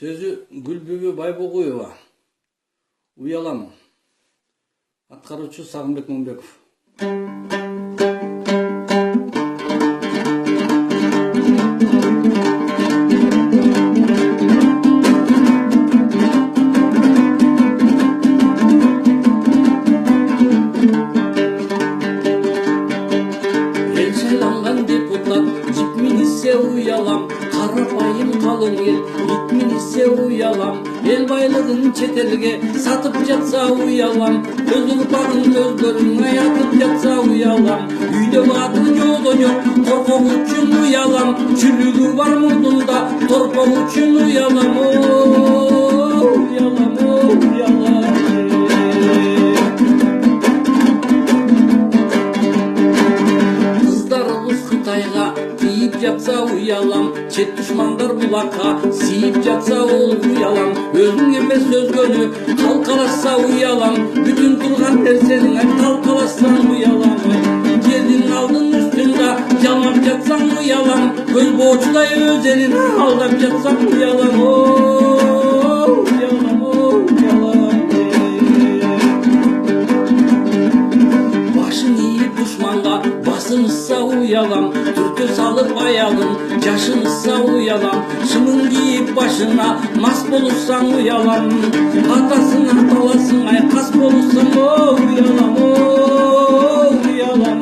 Sözü Gülbübü Байбогуева. Уялам. Аткаруучу Сагынбек Мамбеков. Сайланган депутат жип минисе уялам, карапайым калың эл ит минисе уялам, эл байлыгын чет элге сатып жатса уялам, өз урпагын өздөрүн аятып жатса уялам, үйдө баты жоодо жок коркок үчүн уялам, чүлүгү бар мурдунда торпок үчүн уялам, уялам, уялам. Кытайга кийип жатса уялам, чет душмандар булакка сийип жатса уялам, өзүң эмес өзгөнү калкалашса уялам, бүтүн турган нерсениң калкалашсаң уялам, жердин алдын үстүндө жалмап жатсаң уялам, көз боочудай өз элин алдап жатсаң уялам, уялам, уялам. Башын ийип душманга басын ысса уялам, түртө салып аялын жашын ысса уялам, шымын кийип башына мас болушсаң уялам, атасын аталасың айкас болушсаң уялам, уялам,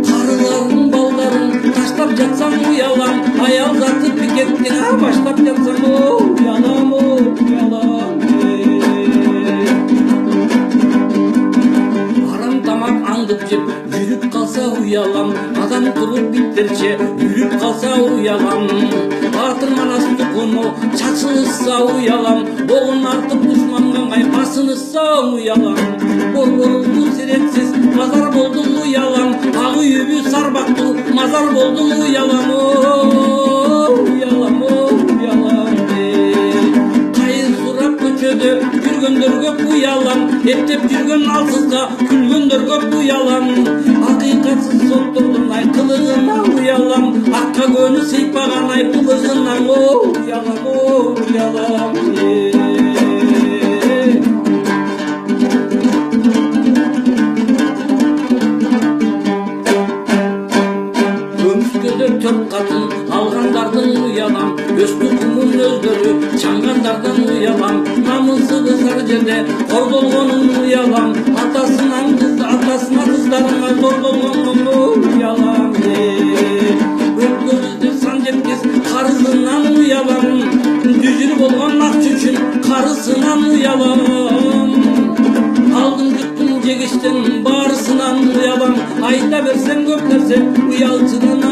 карыларың балдарын таштап жатсаң уялам, аял заты пикеттин баштап жатсаң уялам, уялам. Аңдып жеп жүрүп калса уялам, адам туруп биттерче жүрүп калса уялам, батыр манас тукуму чачылышса уялам, богун артып душманга басынышса уялам, борборулду сиретсиз мазар болду уялам, ак үйүбү сарбактуу мазар болду уялам, уялам, уялам. Кайыр сурап көчөдө жүргөндөргө уялам, эптеп жүргөн алсызга күлгөндөргө уялам, акыйкатсыз соттордун кылыгына уялам, акка көнү сыйпаган кылыгынан уялам, уялам. Көмүскөдө 4 катын алгандардын уялам, өз тукумун өздөрү чаңгандардан уялам, намысы кыздар жерде кордолгонун уялам, атасына кыздарына зор болгонун уялам, өткөрүздү сан жеткис карызынан уялам, жүзүр болгон акча үчүн карысынан уялам, алдын жуттум жегиштен баарысынан уялам, айта берсең көп нерсе уялчынан